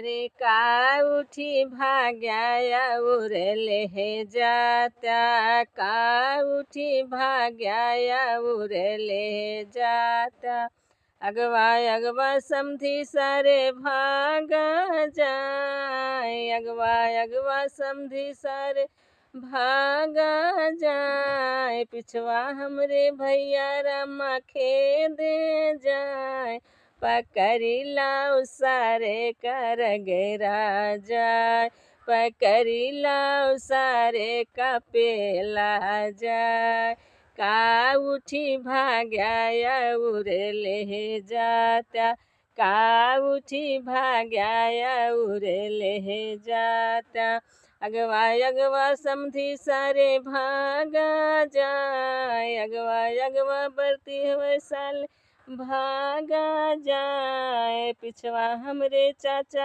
रे का उठी भाग्या उर ले जाता, का उठी भाग्या उर ले जाता। अगवा अगवा समधी सारे भागा जाए, अगवा अगवा समधी सारे भागा जाए। पिछवा हमरे भैया रामा खेदे जाए, पकड़ी लाओ सारे कर गेरा जाए, पकड़ी लाओ सारे का पेला जाए। का उठी भाग्या उर ले जाता, का उठी भाग्या उर ले जाता। अगवा अगवा समधी सारे भागा जाए, अगवा अगवा बरती हुए साल भागा जाए। पिछवा हमरे चाचा